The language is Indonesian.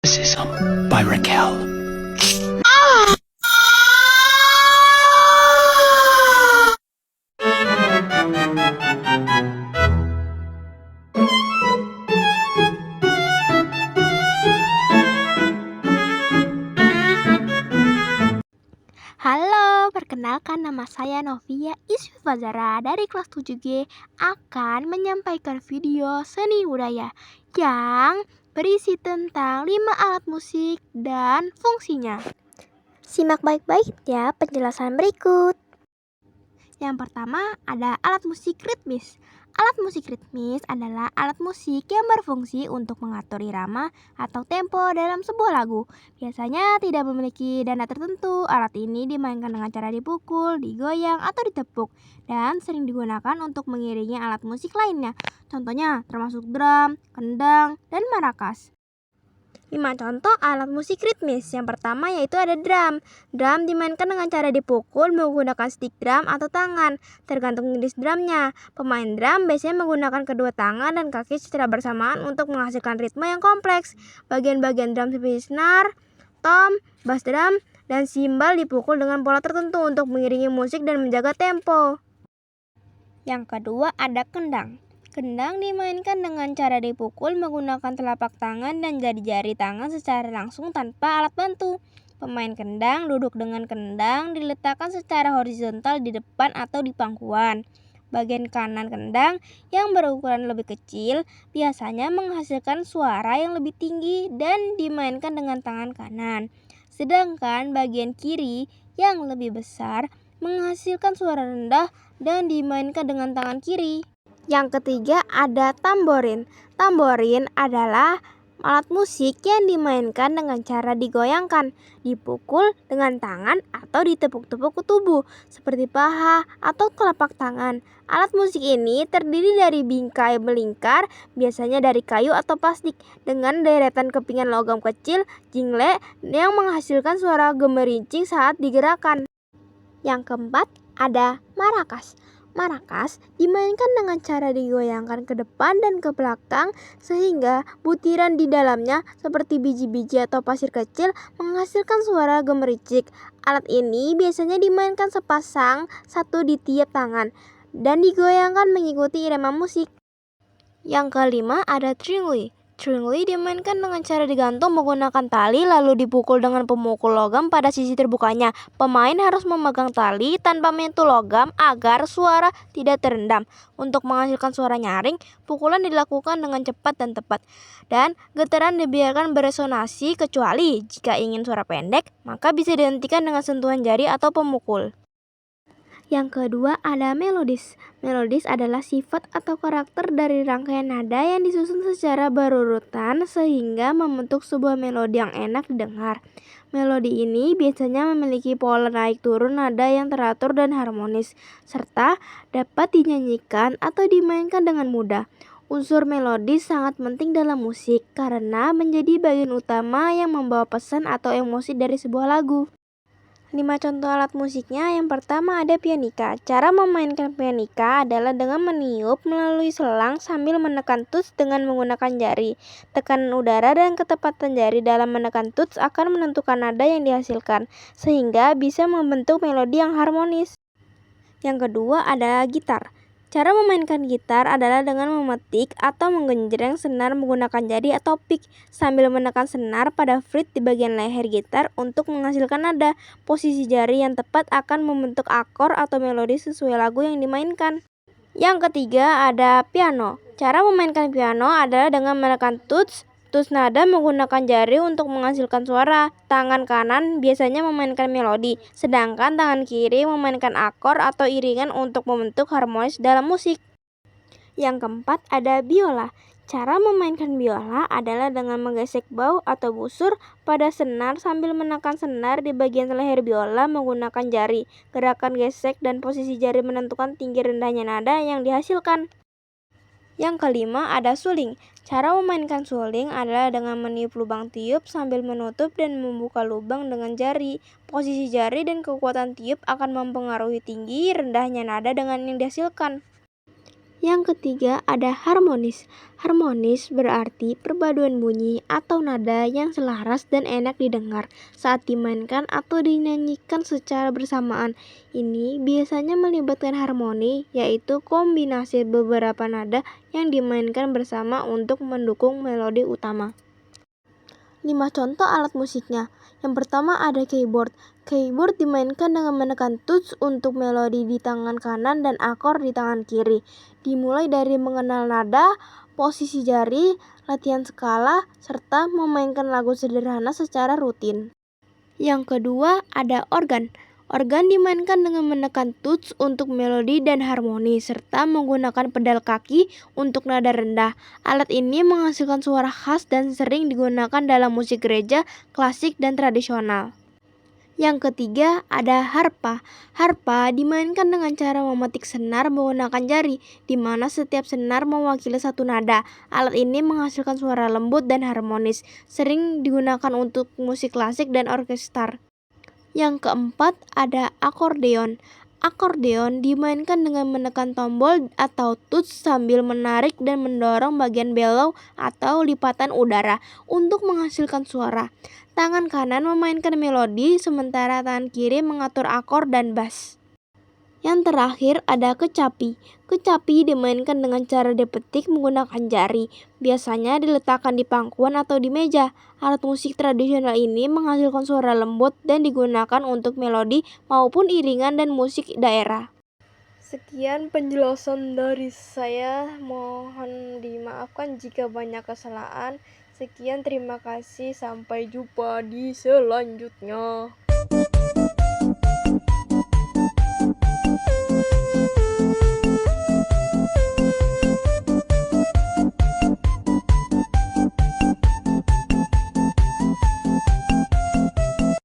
Lyricism by Raquel. Halo, perkenalkan nama saya Novia Isfazara dari kelas 7G akan menyampaikan video seni budaya yang berisi tentang 5 alat musik dan fungsinya. Simak baik-baik ya penjelasan berikut. Yang pertama ada alat musik ritmis. Alat musik ritmis adalah alat musik yang berfungsi untuk mengatur irama atau tempo dalam sebuah lagu. Biasanya tidak memiliki nada tertentu. Alat ini dimainkan dengan cara dipukul, digoyang, atau ditepuk dan sering digunakan untuk mengiringi alat musik lainnya. Contohnya termasuk drum, kendang, dan marakas. 5 contoh alat musik ritmis. Yang pertama yaitu ada drum. Drum dimainkan dengan cara dipukul menggunakan stick drum atau tangan, tergantung jenis drumnya. Pemain drum biasanya menggunakan kedua tangan dan kaki secara bersamaan untuk menghasilkan ritme yang kompleks. Bagian-bagian drum seperti snare, tom, bass drum, dan simbal dipukul dengan pola tertentu untuk mengiringi musik dan menjaga tempo. Yang kedua ada kendang. Kendang dimainkan dengan cara dipukul menggunakan telapak tangan dan jari-jari tangan secara langsung tanpa alat bantu. Pemain kendang duduk dengan kendang diletakkan secara horizontal di depan atau di pangkuan. Bagian kanan kendang yang berukuran lebih kecil biasanya menghasilkan suara yang lebih tinggi dan dimainkan dengan tangan kanan. Sedangkan bagian kiri yang lebih besar menghasilkan suara rendah dan dimainkan dengan tangan kiri. Yang ketiga ada tamborin. Tamborin adalah alat musik yang dimainkan dengan cara digoyangkan, dipukul dengan tangan atau ditepuk-tepuk ke tubuh seperti paha atau telapak tangan. Alat musik ini terdiri dari bingkai melingkar, biasanya dari kayu atau plastik, dengan deretan kepingan logam kecil, jingle, yang menghasilkan suara gemerincing saat digerakkan. Yang keempat ada marakas. Marakas dimainkan dengan cara digoyangkan ke depan dan ke belakang sehingga butiran di dalamnya seperti biji-biji atau pasir kecil menghasilkan suara gemericik. Alat ini biasanya dimainkan sepasang satu di tiap tangan dan digoyangkan mengikuti irama musik. Yang kelima ada tringli. Tringli dimainkan dengan cara digantung menggunakan tali lalu dipukul dengan pemukul logam pada sisi terbukanya. Pemain harus memegang tali tanpa menyentuh logam agar suara tidak terendam. Untuk menghasilkan suara nyaring, pukulan dilakukan dengan cepat dan tepat. Dan getaran dibiarkan beresonansi kecuali jika ingin suara pendek, maka bisa dihentikan dengan sentuhan jari atau pemukul. Yang kedua ada melodis. Melodis adalah sifat atau karakter dari rangkaian nada yang disusun secara berurutan sehingga membentuk sebuah melodi yang enak didengar. Melodi ini biasanya memiliki pola naik turun nada yang teratur dan harmonis, serta dapat dinyanyikan atau dimainkan dengan mudah. Unsur melodis sangat penting dalam musik karena menjadi bagian utama yang membawa pesan atau emosi dari sebuah lagu. 5 contoh alat musiknya. Yang pertama ada pianika. Cara memainkan pianika adalah dengan meniup melalui selang sambil menekan tuts dengan menggunakan jari. Tekanan udara dan ketepatan jari dalam menekan tuts akan menentukan nada yang dihasilkan, sehingga bisa membentuk melodi yang harmonis. Yang kedua ada gitar. Cara memainkan gitar adalah dengan memetik atau menggenjreng senar menggunakan jari atau pick sambil menekan senar pada fret di bagian leher gitar untuk menghasilkan nada. Posisi jari yang tepat akan membentuk akor atau melodi sesuai lagu yang dimainkan. Yang ketiga ada piano. Cara memainkan piano adalah dengan menekan tuts nada menggunakan jari untuk menghasilkan suara. Tangan kanan biasanya memainkan melodi, sedangkan tangan kiri memainkan akor atau iringan untuk membentuk harmonis dalam musik. Yang keempat ada biola. Cara memainkan biola adalah dengan menggesek bau atau busur pada senar sambil menekan senar di bagian leher biola menggunakan jari. Gerakan gesek dan posisi jari menentukan tinggi rendahnya nada yang dihasilkan. Yang kelima ada suling. Cara memainkan suling adalah dengan meniup lubang tiup sambil menutup dan membuka lubang dengan jari. Posisi jari dan kekuatan tiup akan mempengaruhi tinggi rendahnya nada dengan yang dihasilkan. Yang ketiga ada harmonis. Harmonis berarti perpaduan bunyi atau nada yang selaras dan enak didengar saat dimainkan atau dinyanyikan secara bersamaan. Ini biasanya melibatkan harmoni, yaitu kombinasi beberapa nada yang dimainkan bersama untuk mendukung melodi utama. 5 contoh alat musiknya. Yang pertama ada keyboard. Keyboard dimainkan dengan menekan touch untuk melodi di tangan kanan dan akor di tangan kiri. Dimulai dari mengenal nada, posisi jari, latihan skala, serta memainkan lagu sederhana secara rutin. Yang kedua ada organ. Organ dimainkan dengan menekan touch untuk melodi dan harmoni, serta menggunakan pedal kaki untuk nada rendah. Alat ini menghasilkan suara khas dan sering digunakan dalam musik gereja, klasik, dan tradisional. Yang ketiga ada harpa. Harpa dimainkan dengan cara memetik senar menggunakan jari, di mana setiap senar mewakili satu nada. Alat ini menghasilkan suara lembut dan harmonis, sering digunakan untuk musik klasik dan orkestra. Yang keempat ada akordeon. Akordeon dimainkan dengan menekan tombol atau touch sambil menarik dan mendorong bagian bellow atau lipatan udara untuk menghasilkan suara. Tangan kanan memainkan melodi, sementara tangan kiri mengatur akor dan bass. Yang terakhir ada kecapi. Kecapi dimainkan dengan cara dipetik menggunakan jari, biasanya diletakkan di pangkuan atau di meja. Alat musik tradisional ini menghasilkan suara lembut dan digunakan untuk melodi maupun iringan dan musik daerah. Sekian penjelasan dari saya, mohon dimaafkan jika banyak kesalahan. Sekian, terima kasih, sampai jumpa di selanjutnya.